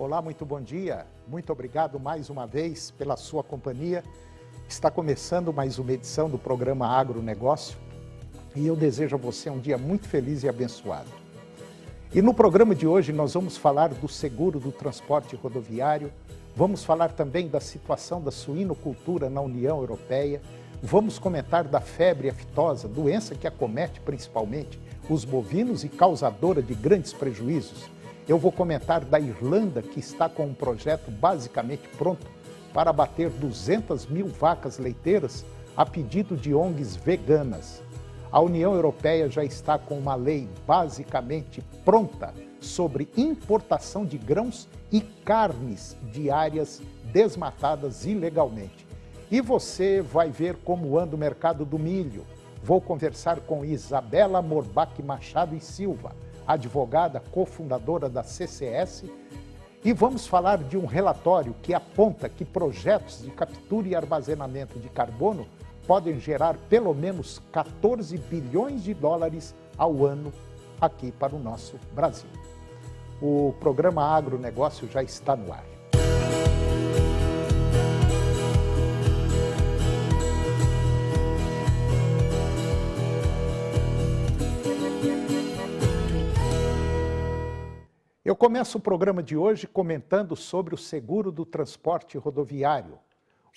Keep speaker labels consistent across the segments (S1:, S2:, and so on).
S1: Olá, muito bom dia. Muito obrigado mais uma vez pela sua companhia. Está começando mais uma edição do programa Agronegócio e eu desejo a você um dia muito feliz e abençoado. E no programa de hoje nós vamos falar do seguro do transporte rodoviário, vamos falar também da situação da suinocultura na União Europeia, vamos comentar da febre aftosa, doença que acomete principalmente os bovinos e causadora de grandes prejuízos. Eu vou comentar da Irlanda, que está com um projeto basicamente pronto para abater 200 mil vacas leiteiras a pedido de ONGs veganas. A União Europeia já está com uma lei basicamente pronta sobre importação de grãos e carnes de áreas desmatadas ilegalmente. E você vai ver como anda o mercado do milho. Vou conversar com Isabela Morbach Machado e Silva, advogada cofundadora da CCS, e vamos falar de um relatório que aponta que projetos de captura e armazenamento de carbono podem gerar pelo menos 14 bilhões de dólares ao ano aqui para o nosso Brasil. O programa Agronegócio já está no ar. Eu começo o programa de hoje comentando sobre o seguro do transporte rodoviário,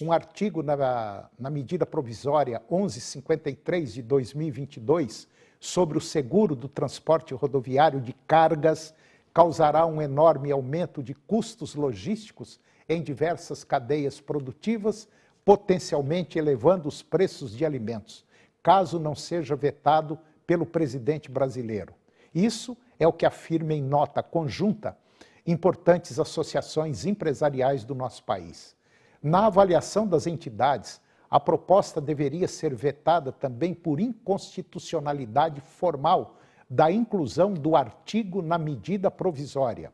S1: um artigo na medida provisória 1153 de 2022 sobre o seguro do transporte rodoviário de cargas causará um enorme aumento de custos logísticos em diversas cadeias produtivas, potencialmente elevando os preços de alimentos, caso não seja vetado pelo presidente brasileiro. Isso é o que afirma em nota conjunta importantes associações empresariais do nosso país. Na avaliação das entidades, a proposta deveria ser vetada também por inconstitucionalidade formal da inclusão do artigo na medida provisória.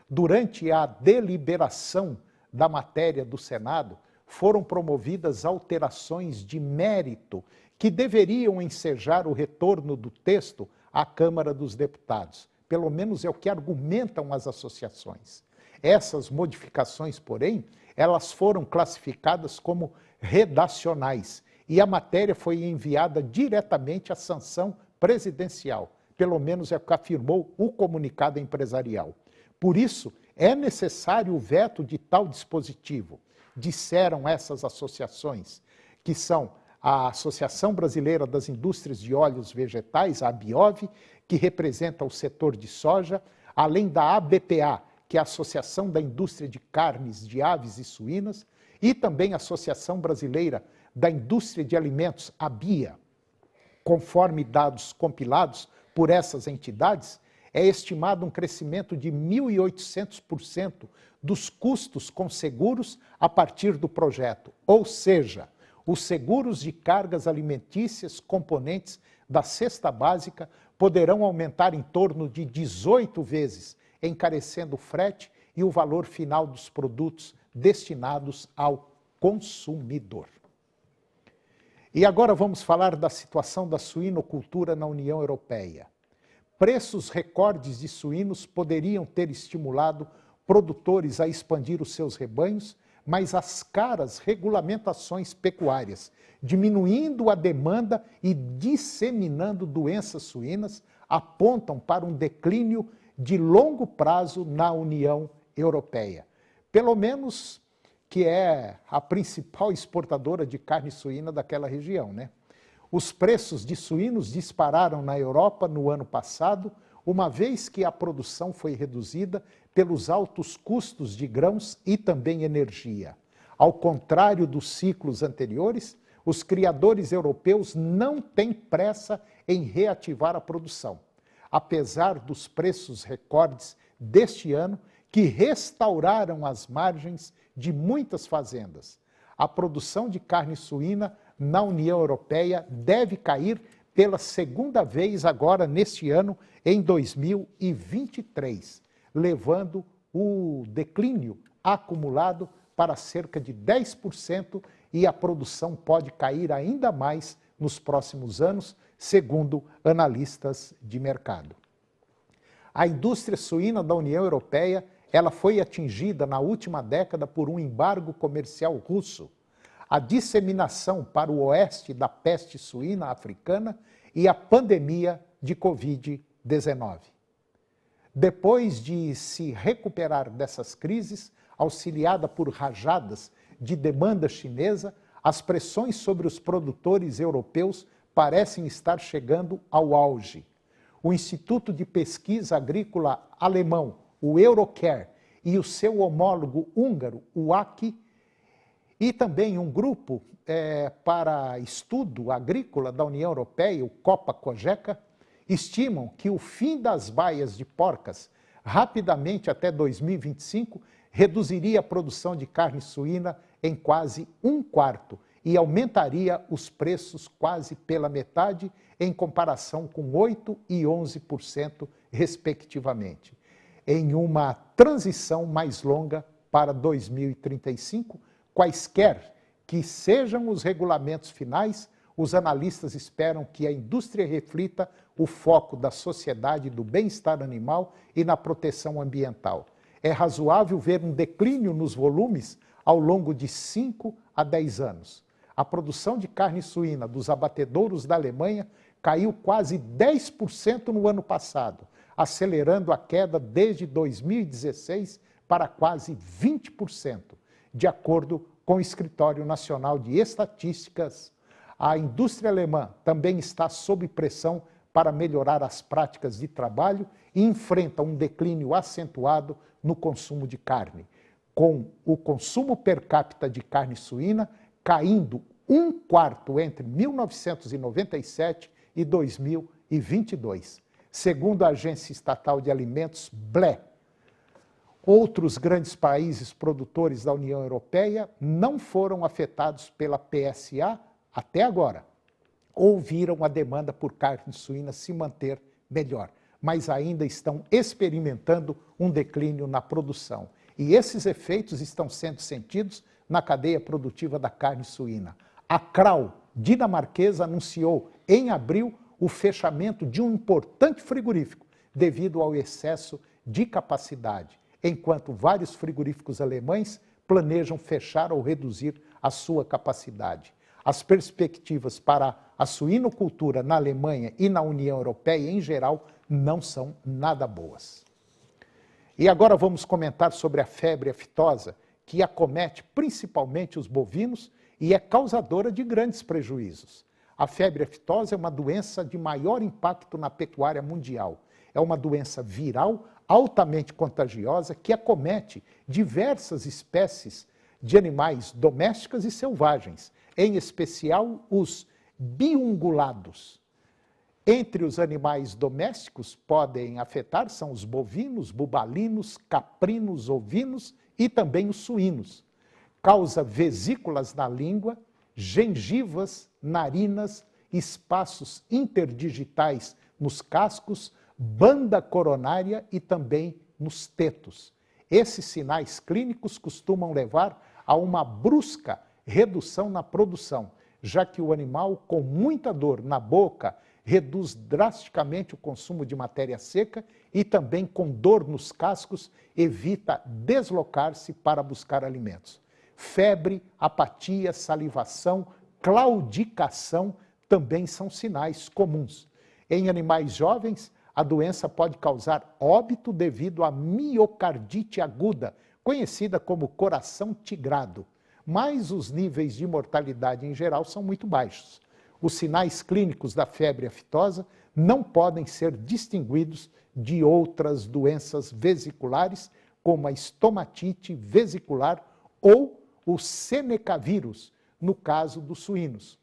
S1: Durante a deliberação da matéria do Senado, foram promovidas alterações de mérito que deveriam ensejar o retorno do texto à Câmara dos Deputados. Pelo menos é o que argumentam as associações. Essas modificações, porém, elas foram classificadas como redacionais e a matéria foi enviada diretamente à sanção presidencial. Pelo menos é o que afirmou o comunicado empresarial. Por isso, é necessário o veto de tal dispositivo, disseram essas associações, que são a Associação Brasileira das Indústrias de Óleos Vegetais, a ABIOV, que representa o setor de soja, além da ABPA, que é a Associação da Indústria de Carnes de Aves e Suínas, e também a Associação Brasileira da Indústria de Alimentos, a BIA. Conforme dados compilados por essas entidades, é estimado um crescimento de 1.800% dos custos com seguros a partir do projeto, ou seja, os seguros de cargas alimentícias componentes da cesta básica poderão aumentar em torno de 18 vezes, encarecendo o frete e o valor final dos produtos destinados ao consumidor. E agora vamos falar da situação da suinocultura na União Europeia. Preços recordes de suínos poderiam ter estimulado produtores a expandir os seus rebanhos, mas as caras regulamentações pecuárias, diminuindo a demanda e disseminando doenças suínas, apontam para um declínio de longo prazo na União Europeia. Pelo menos que é a principal exportadora de carne suína daquela região, né? Os preços de suínos dispararam na Europa no ano passado, uma vez que a produção foi reduzida pelos altos custos de grãos e também energia. Ao contrário dos ciclos anteriores, os criadores europeus não têm pressa em reativar a produção, apesar dos preços recordes deste ano que restauraram as margens de muitas fazendas. A produção de carne suína na União Europeia deve cair pela segunda vez agora neste ano, em 2023, levando o declínio acumulado para cerca de 10% e a produção pode cair ainda mais nos próximos anos, segundo analistas de mercado. A indústria suína da União Europeia ela foi atingida na última década por um embargo comercial russo, a disseminação para o oeste da peste suína africana e a pandemia de Covid-19. Depois de se recuperar dessas crises, auxiliada por rajadas de demanda chinesa, as pressões sobre os produtores europeus parecem estar chegando ao auge. O Instituto de Pesquisa Agrícola alemão, o Eurocare, e o seu homólogo húngaro, o AKI, e também um grupo para estudo agrícola da União Europeia, o Copa-Cogeca, estimam que o fim das baias de porcas rapidamente até 2025 reduziria a produção de carne suína em quase 1/4 e aumentaria os preços quase pela metade em comparação com 8% e 11%, respectivamente. Em uma transição mais longa para 2035, quaisquer que sejam os regulamentos finais, os analistas esperam que a indústria reflita o foco da sociedade do bem-estar animal e na proteção ambiental. É razoável ver um declínio nos volumes ao longo de 5 a 10 anos. A produção de carne suína dos abatedouros da Alemanha caiu quase 10% no ano passado, acelerando a queda desde 2016 para quase 20%, de acordo com o Escritório Nacional de Estatísticas. A indústria alemã também está sob pressão para melhorar as práticas de trabalho e enfrenta um declínio acentuado no consumo de carne, com o consumo per capita de carne suína caindo 1/4 entre 1997 e 2022, segundo a Agência Estatal de Alimentos, BLE. Outros grandes países produtores da União Europeia não foram afetados pela PSA até agora, ou viram a demanda por carne suína se manter melhor, mas ainda estão experimentando um declínio na produção. E esses efeitos estão sendo sentidos na cadeia produtiva da carne suína. A Kral, dinamarquesa, anunciou em abril o fechamento de um importante frigorífico devido ao excesso de capacidade, enquanto vários frigoríficos alemães planejam fechar ou reduzir a sua capacidade. As perspectivas para a suinocultura na Alemanha e na União Europeia em geral não são nada boas. E agora vamos comentar sobre a febre aftosa, que acomete principalmente os bovinos e é causadora de grandes prejuízos. A febre aftosa é uma doença de maior impacto na pecuária mundial. É uma doença viral altamente contagiosa que acomete diversas espécies de animais domésticas e selvagens, em especial os biungulados. Entre os animais domésticos podem afetar são os bovinos, bubalinos, caprinos, ovinos e também os suínos. Causa vesículas na língua, gengivas, narinas, espaços interdigitais nos cascos, banda coronária e também nos tetos. Esses sinais clínicos costumam levar a uma brusca redução na produção, já que o animal com muita dor na boca reduz drasticamente o consumo de matéria seca e também com dor nos cascos evita deslocar-se para buscar alimentos. Febre, apatia, salivação, claudicação também são sinais comuns. Em animais jovens, a doença pode causar óbito devido à miocardite aguda, conhecida como coração tigrado, mas os níveis de mortalidade em geral são muito baixos. Os sinais clínicos da febre aftosa não podem ser distinguidos de outras doenças vesiculares, como a estomatite vesicular ou o senecavírus, no caso dos suínos.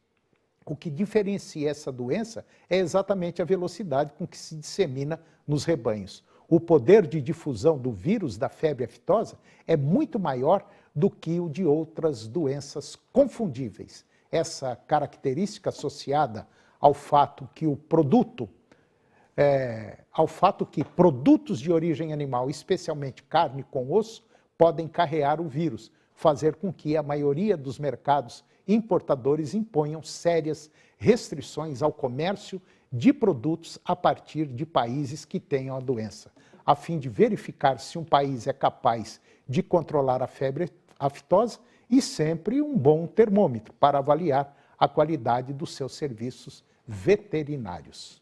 S1: O que diferencia essa doença é exatamente a velocidade com que se dissemina nos rebanhos. O poder de difusão do vírus da febre aftosa é muito maior do que o de outras doenças confundíveis. Essa característica associada ao fato que produtos de origem animal, especialmente carne com osso, podem carrear o vírus, fazer com que a maioria dos mercados importadores imponham sérias restrições ao comércio de produtos a partir de países que tenham a doença, a fim de verificar se um país é capaz de controlar a febre aftosa e sempre um bom termômetro para avaliar a qualidade dos seus serviços veterinários.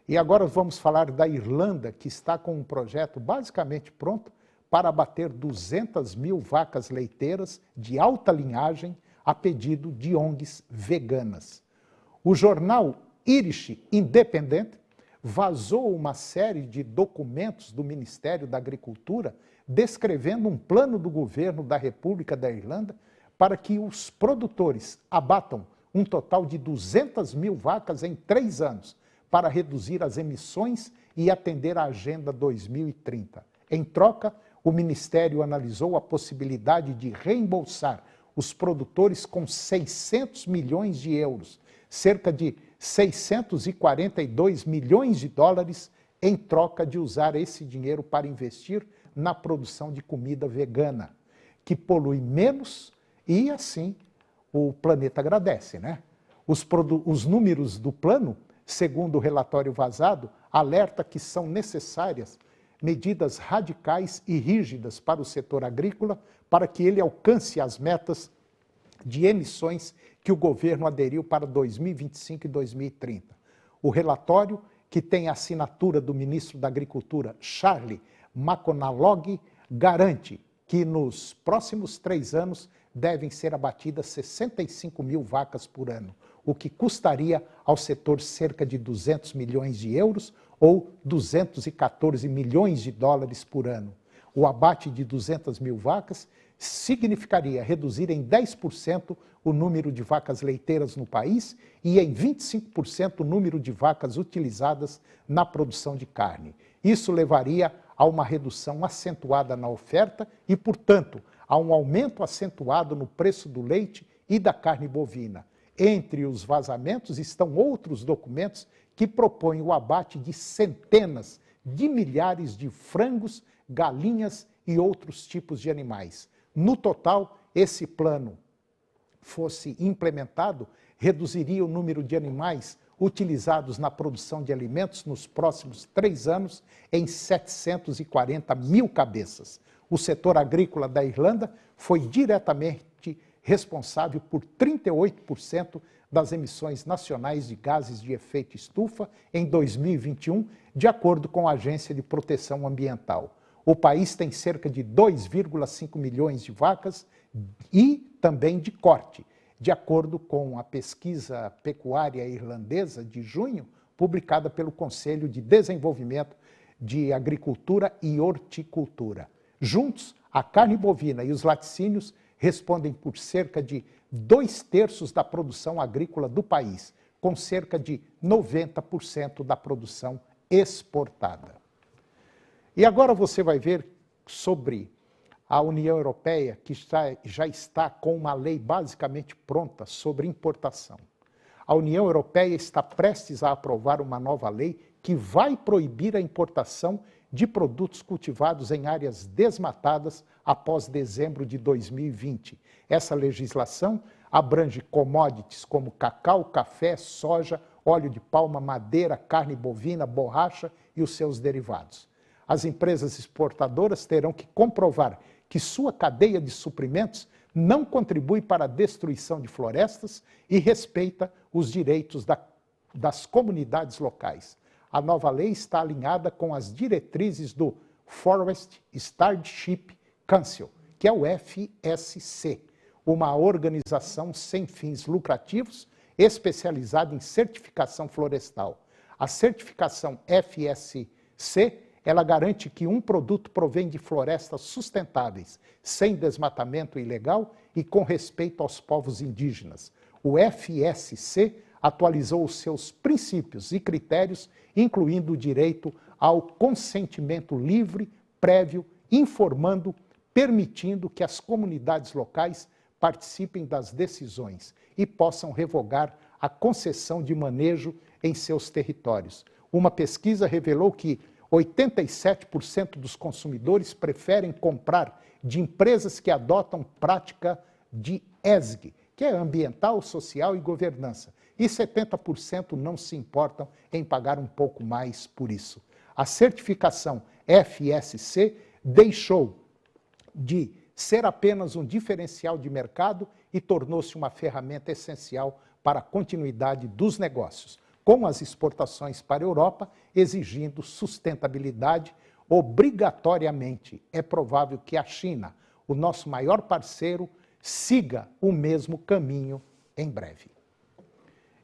S1: E agora vamos falar da Irlanda, que está com um projeto basicamente pronto para abater 200 mil vacas leiteiras de alta linhagem a pedido de ONGs veganas. O jornal Irish Independent vazou uma série de documentos do Ministério da Agricultura descrevendo um plano do governo da República da Irlanda para que os produtores abatam um total de 200 mil vacas em 3 anos para reduzir as emissões e atender à Agenda 2030. Em troca, o Ministério analisou a possibilidade de reembolsar os produtores com 600 milhões de euros, cerca de 642 milhões de dólares, em troca de usar esse dinheiro para investir na produção de comida vegana, que polui menos e, assim, o planeta agradece, né? Os números do plano, segundo o relatório vazado, alerta que são necessárias medidas radicais e rígidas para o setor agrícola para que ele alcance as metas de emissões que o governo aderiu para 2025 e 2030. O relatório, que tem a assinatura do ministro da Agricultura, Charlie McConalogue, garante que nos próximos 3 anos devem ser abatidas 65 mil vacas por ano, o que custaria ao setor cerca de 200 milhões de euros ou 214 milhões de dólares por ano. O abate de 200 mil vacas significaria reduzir em 10% o número de vacas leiteiras no país e em 25% o número de vacas utilizadas na produção de carne. Isso levaria a uma redução acentuada na oferta e, portanto, a um aumento acentuado no preço do leite e da carne bovina. Entre os vazamentos estão outros documentos que propõem o abate de centenas de milhares de frangos, galinhas e outros tipos de animais. No total, esse plano fosse implementado, reduziria o número de animais utilizados na produção de alimentos nos próximos 3 anos em 740 mil cabeças. O setor agrícola da Irlanda foi diretamente responsável por 38% das emissões nacionais de gases de efeito estufa em 2021, de acordo com a Agência de Proteção Ambiental. O país tem cerca de 2,5 milhões de vacas e também de corte, de acordo com a pesquisa pecuária irlandesa de junho, publicada pelo Conselho de Desenvolvimento de Agricultura e Horticultura. Juntos, a carne bovina e os laticínios respondem por cerca de 2/3 da produção agrícola do país, com cerca de 90% da produção exportada. E agora você vai ver sobre a União Europeia, que já está com uma lei basicamente pronta sobre importação. A União Europeia está prestes a aprovar uma nova lei que vai proibir a importação de produtos cultivados em áreas desmatadas após dezembro de 2020. Essa legislação abrange commodities como cacau, café, soja, óleo de palma, madeira, carne bovina, borracha e os seus derivados. As empresas exportadoras terão que comprovar que sua cadeia de suprimentos não contribui para a destruição de florestas e respeita os direitos das comunidades locais. A nova lei está alinhada com as diretrizes do Forest Stewardship Council, que é o FSC, uma organização sem fins lucrativos especializada em certificação florestal. A certificação FSC, ela garante que um produto provém de florestas sustentáveis, sem desmatamento ilegal e com respeito aos povos indígenas. O FSC atualizou os seus princípios e critérios, incluindo o direito ao consentimento livre, prévio, informando, permitindo que as comunidades locais participem das decisões e possam revogar a concessão de manejo em seus territórios. Uma pesquisa revelou que 87% dos consumidores preferem comprar de empresas que adotam prática de ESG, que é ambiental, social e governança, e 70% não se importam em pagar um pouco mais por isso. A certificação FSC deixou de ser apenas um diferencial de mercado e tornou-se uma ferramenta essencial para a continuidade dos negócios, com as exportações para a Europa exigindo sustentabilidade obrigatoriamente. É provável que a China, o nosso maior parceiro, siga o mesmo caminho em breve.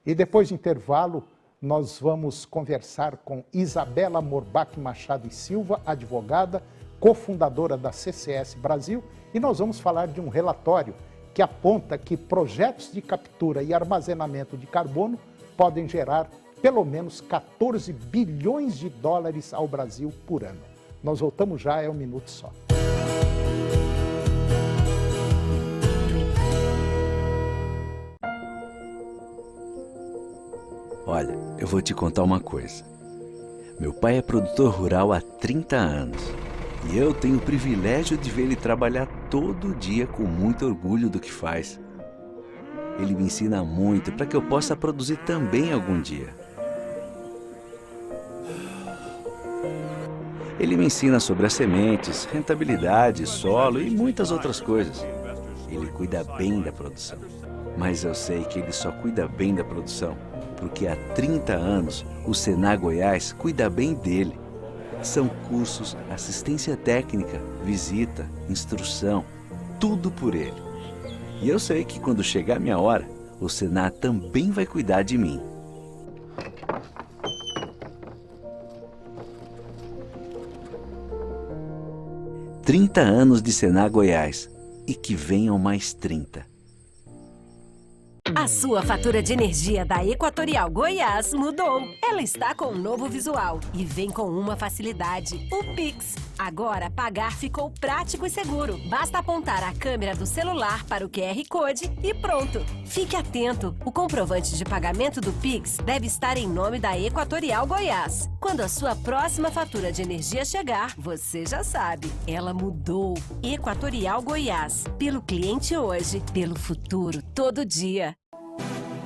S1: E depois do intervalo, nós vamos conversar com Isabela Morbach Machado e Silva, advogada, cofundadora da CCS Brasil, e nós vamos falar de um relatório que aponta que projetos de captura e armazenamento de carbono podem gerar pelo menos 14 bilhões de dólares ao Brasil por ano. Nós voltamos já, é um minuto só.
S2: Olha, eu vou te contar uma coisa. Meu pai é produtor rural há 30 anos e eu tenho o privilégio de ver ele trabalhar todo dia com muito orgulho do que faz. Ele me ensina muito para que eu possa produzir também algum dia. Ele me ensina sobre as sementes, rentabilidade, solo e muitas outras coisas. Ele cuida bem da produção, mas eu sei que ele só cuida bem da produção porque há 30 anos o Senar Goiás cuida bem dele. São cursos, assistência técnica, visita, instrução, tudo por ele. E eu sei que quando chegar a minha hora, o Senar também vai cuidar de mim. "30 anos de Senar Goiás e que venham mais 30.
S3: A sua fatura de energia da Equatorial Goiás mudou. Ela está com um novo visual e vem com uma facilidade, o Pix. Agora, pagar ficou prático e seguro. Basta apontar a câmera do celular para o QR Code e pronto. Fique atento, o comprovante de pagamento do Pix deve estar em nome da Equatorial Goiás. Quando a sua próxima fatura de energia chegar, você já sabe, ela mudou. Equatorial Goiás, pelo cliente hoje, pelo futuro todo dia.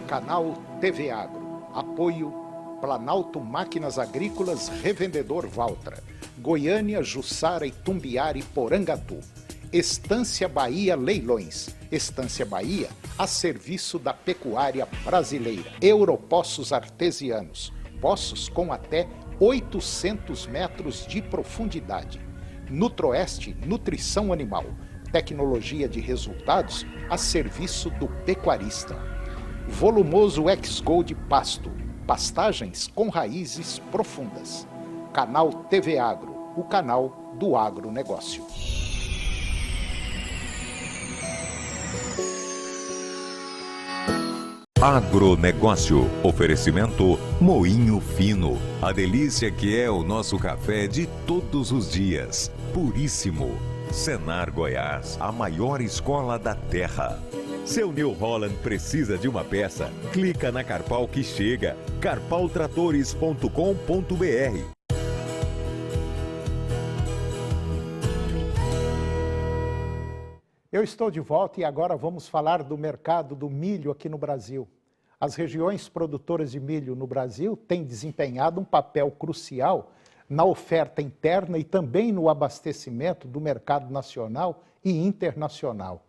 S1: Canal TV Agro. Apoio Planalto Máquinas Agrícolas, Revendedor Valtra. Goiânia, Jussara, Itumbiara e Porangatu. Estância Bahia Leilões. Estância Bahia a serviço da pecuária brasileira. Europoços Artesianos. Poços com até 800 metros de profundidade. Nutroeste Nutrição Animal. Tecnologia de resultados a serviço do pecuarista. Volumoso X-Gold Pasto. Pastagens com raízes profundas. Canal TV Agro, o canal do agronegócio.
S4: Agronegócio. Oferecimento Moinho Fino. A delícia que é o nosso café de todos os dias. Puríssimo. Senar Goiás, a maior escola da terra. Seu New Holland precisa de uma peça? Clica na Carpal que chega. carpaltratores.com.br.
S1: Eu estou de volta e agora vamos falar do mercado do milho aqui no Brasil. As regiões produtoras de milho no Brasil têm desempenhado um papel crucial na oferta interna e também no abastecimento do mercado nacional e internacional.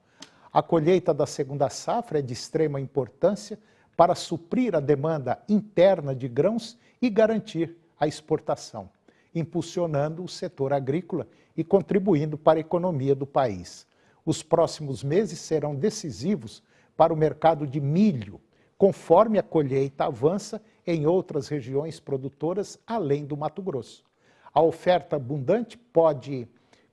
S1: A colheita da segunda safra é de extrema importância para suprir a demanda interna de grãos e garantir a exportação, impulsionando o setor agrícola e contribuindo para a economia do país. Os próximos meses serão decisivos para o mercado de milho, conforme a colheita avança em outras regiões produtoras além do Mato Grosso. A oferta abundante pode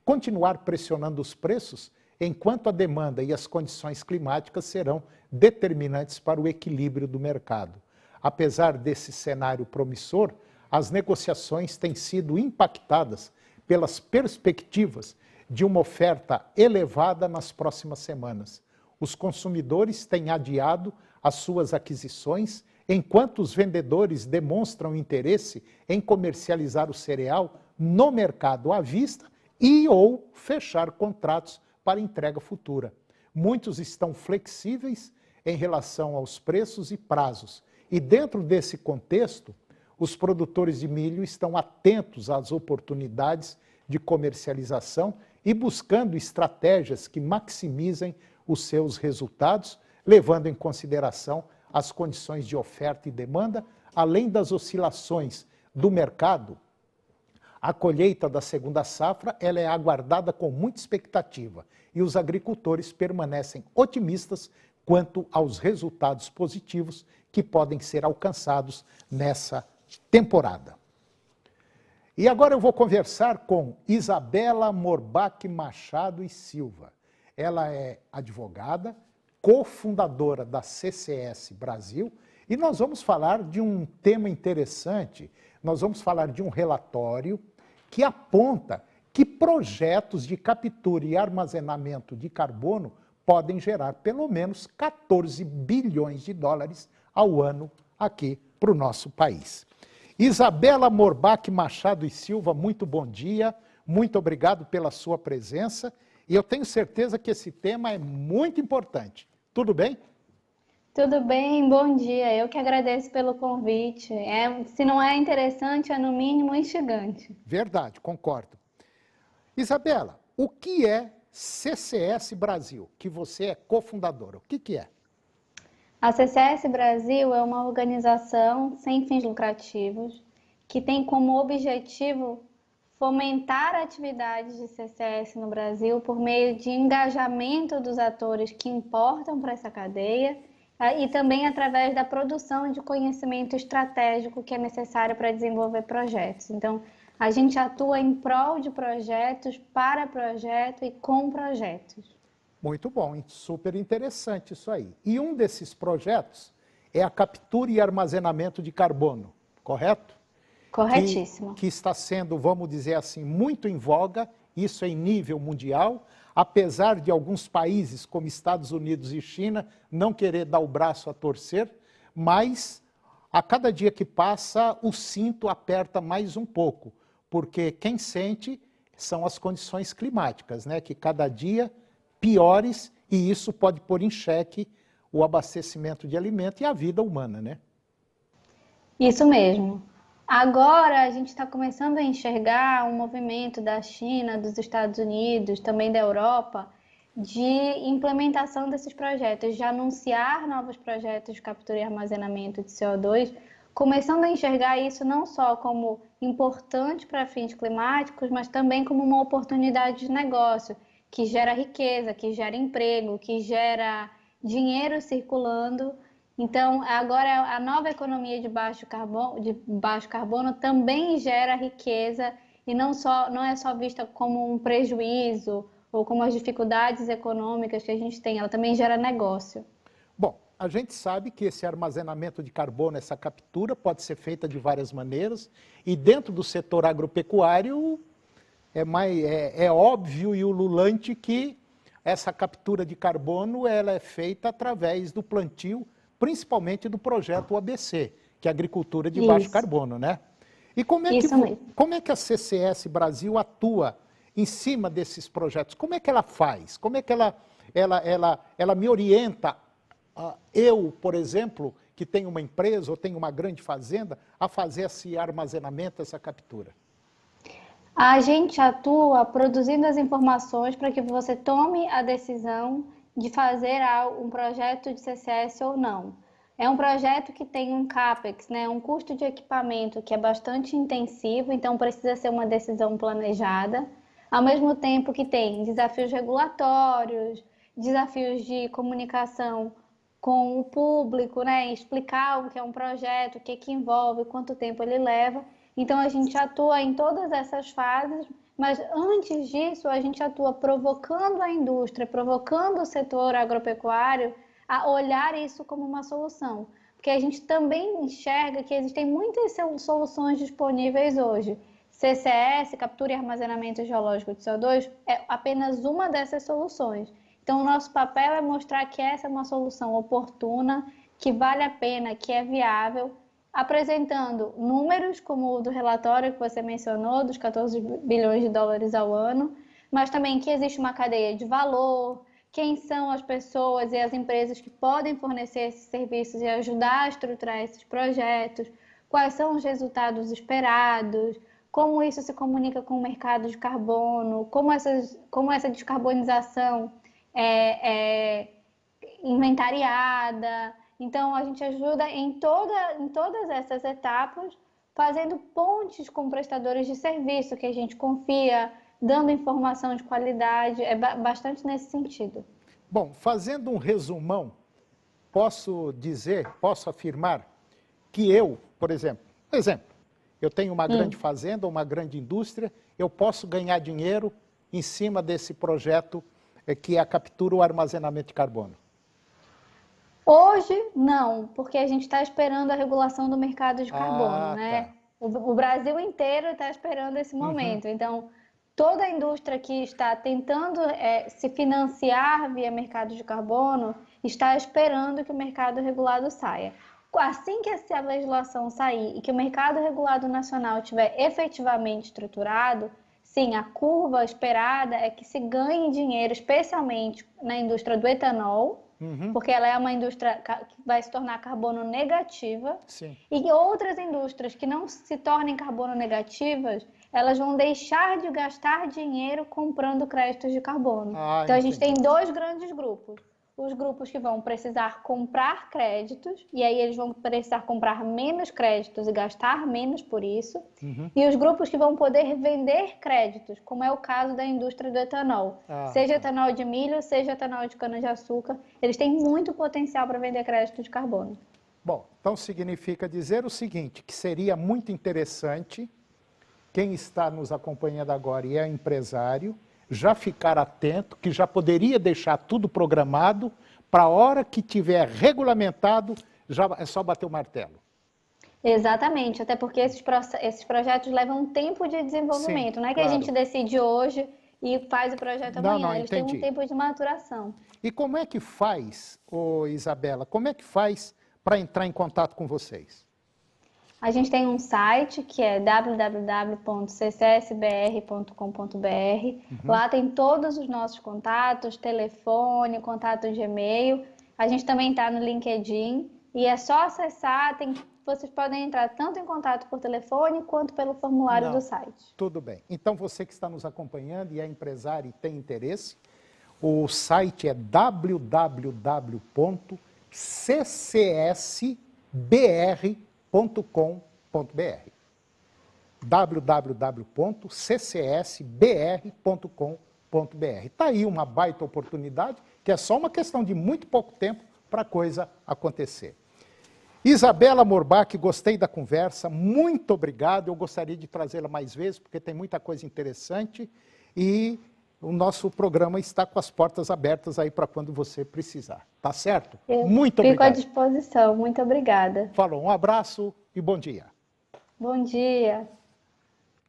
S1: continuar pressionando os preços, enquanto a demanda e as condições climáticas serão determinantes para o equilíbrio do mercado. Apesar desse cenário promissor, as negociações têm sido impactadas pelas perspectivas de uma oferta elevada nas próximas semanas. Os consumidores têm adiado as suas aquisições, enquanto os vendedores demonstram interesse em comercializar o cereal no mercado à vista e ou fechar contratos para entrega futura. Muitos estão flexíveis em relação aos preços e prazos, E dentro desse contexto, os produtores de milho estão atentos às oportunidades de comercialização e buscando estratégias que maximizem os seus resultados, levando em consideração as condições de oferta e demanda, além das oscilações do mercado. A colheita da segunda safra ela é aguardada com muita expectativa e os agricultores permanecem otimistas quanto aos resultados positivos que podem ser alcançados nessa temporada. E agora eu vou conversar com Isabela Morbach Machado e Silva. Ela é advogada, cofundadora da CCS Brasil, e nós vamos falar de um tema interessante. Nós vamos falar de um relatório que aponta que projetos de captura e armazenamento de carbono podem gerar pelo menos 14 bilhões de dólares ao ano aqui para o nosso país. Isabela Morbach Machado e Silva, muito bom dia, muito obrigado pela sua presença e eu tenho certeza que esse tema é muito importante. Tudo bem?
S5: Tudo bem, bom dia. Eu que agradeço pelo convite. Se não é interessante, é no mínimo instigante.
S1: Verdade, concordo. Isabela, o que é CCS Brasil, que você é cofundadora? O que é?
S5: A CCS Brasil é uma organização sem fins lucrativos que tem como objetivo fomentar atividades de CCS no Brasil por meio de engajamento dos atores que importam para essa cadeia e também através da produção de conhecimento estratégico que é necessário para desenvolver projetos. Então, a gente atua em prol de projetos, para projeto e com projetos.
S1: Muito bom, super interessante isso aí. E um desses projetos é a captura e armazenamento de carbono, correto?
S5: Corretíssimo.
S1: Que está sendo, vamos dizer assim, muito em voga, isso em nível mundial, apesar de alguns países como Estados Unidos e China não querer dar o braço a torcer, mas a cada dia que passa o cinto aperta mais um pouco, porque quem sente são as condições climáticas, né? Que cada dia piores e isso pode pôr em xeque o abastecimento de alimento e a vida humana, né?
S5: Isso mesmo. Agora a gente está começando a enxergar um movimento da China, dos Estados Unidos, também da Europa, de implementação desses projetos, de anunciar novos projetos de captura e armazenamento de CO2, começando a enxergar isso não só como importante para fins climáticos, mas também como uma oportunidade de negócio, que gera riqueza, que gera emprego, que gera dinheiro circulando. Então, agora a nova economia de baixo carbono também gera riqueza e não é só vista como um prejuízo ou como as dificuldades econômicas que a gente tem, ela também gera negócio.
S1: Bom, a gente sabe que esse armazenamento de carbono, essa captura, pode ser feita de várias maneiras e dentro do setor agropecuário é óbvio e ululante que essa captura de carbono ela é feita através do plantio, principalmente do projeto ABC, que é Agricultura de Baixo Carbono, né? E como é que a CCS Brasil atua em cima desses projetos? Como é que ela faz? Como é que ela me orienta, eu, por exemplo, que tenho uma empresa ou tenho uma grande fazenda, a fazer esse armazenamento, essa captura?
S5: A gente atua produzindo as informações para que você tome a decisão de fazer um projeto de CCS ou não. É um projeto que tem um CAPEX, né, um custo de equipamento que é bastante intensivo, então precisa ser uma decisão planejada, ao mesmo tempo que tem desafios regulatórios, desafios de comunicação com o público, né, explicar o que é um projeto, o que envolve, quanto tempo ele leva. Então, a gente atua em todas essas fases, mas antes disso, a gente atua provocando a indústria, provocando o setor agropecuário a olhar isso como uma solução. Porque a gente também enxerga que existem muitas soluções disponíveis hoje. CCS, captura e armazenamento geológico de CO2, é apenas uma dessas soluções. Então, o nosso papel é mostrar que essa é uma solução oportuna, que vale a pena, que é viável, apresentando números como o do relatório que você mencionou, dos 14 bilhões de dólares ao ano, mas também que existe uma cadeia de valor, quem são as pessoas e as empresas que podem fornecer esses serviços e ajudar a estruturar esses projetos, quais são os resultados esperados, como isso se comunica com o mercado de carbono, como essa descarbonização é inventariada. Então, a gente ajuda em todas essas etapas, fazendo pontes com prestadores de serviço que a gente confia, dando informação de qualidade, bastante nesse sentido.
S1: Bom, fazendo um resumão, posso afirmar que eu, por exemplo, eu tenho uma grande fazenda, uma grande indústria, eu posso ganhar dinheiro em cima desse projeto que é a captura ou armazenamento de carbono.
S5: Hoje, não, porque a gente está esperando a regulação do mercado de carbono, né?
S1: Tá.
S5: O Brasil inteiro está esperando esse momento. Então, toda a indústria que está tentando se financiar via mercado de carbono está esperando que o mercado regulado saia. Assim que essa legislação sair e que o mercado regulado nacional estiver efetivamente estruturado, sim, a curva esperada é que se ganhe dinheiro, especialmente na indústria do etanol, porque ela é uma indústria que vai se tornar carbono negativa.
S1: Sim.
S5: E outras indústrias que não se tornem carbono negativas, elas vão deixar de gastar dinheiro comprando créditos de carbono. Então, a gente tem dois grandes grupos. Os grupos que vão precisar comprar créditos, e aí eles vão precisar comprar menos créditos e gastar menos por isso. E os grupos que vão poder vender créditos, como é o caso da indústria do etanol. Seja etanol de milho, seja etanol de cana-de-açúcar, eles têm muito potencial para vender crédito de carbono.
S1: Bom, então significa dizer o seguinte, que seria muito interessante, quem está nos acompanhando agora e é empresário, já ficar atento, que já poderia deixar tudo programado, para a hora que tiver regulamentado, já é só bater o martelo.
S5: Exatamente, até porque esses projetos levam um tempo de desenvolvimento. Não é que a gente decide hoje e faz o projeto amanhã, eles têm um tempo de maturação.
S1: E como é que faz, Isabela, como é que faz para entrar em contato com vocês?
S5: A gente tem um site que é www.ccsbr.com.br. Lá tem todos os nossos contatos, telefone, contato de e-mail. A gente também está no LinkedIn e é só acessar. Vocês podem entrar tanto em contato por telefone quanto pelo formulário do site.
S1: Tudo bem. Então, você que está nos acompanhando e é empresário e tem interesse, o site é www.ccsbr.com.br www.ccsbr.com.br. Está aí uma baita oportunidade, que é só uma questão de muito pouco tempo para a coisa acontecer. Isabela Morbach, gostei da conversa, muito obrigado. Eu gostaria de trazê-la mais vezes, porque tem muita coisa interessante e o nosso programa está com as portas abertas aí para quando você precisar. Tá certo? Muito obrigado.
S5: Fico à disposição. Muito obrigada.
S1: Falou, um abraço e bom dia.
S5: Bom dia.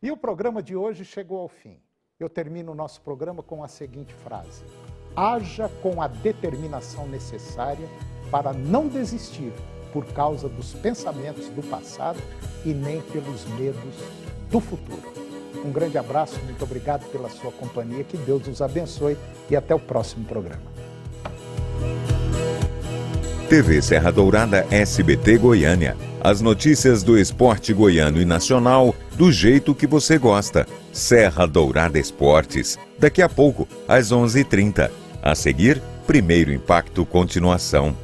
S1: E o programa de hoje chegou ao fim. Eu termino o nosso programa com a seguinte frase: haja com a determinação necessária para não desistir por causa dos pensamentos do passado e nem pelos medos do futuro. Um grande abraço, muito obrigado pela sua companhia, que Deus nos abençoe e até o próximo programa.
S4: TV Serra Dourada SBT Goiânia. As notícias do esporte goiano e nacional do jeito que você gosta. Serra Dourada Esportes. Daqui a pouco, às 11h30. A seguir, Primeiro Impacto Continuação.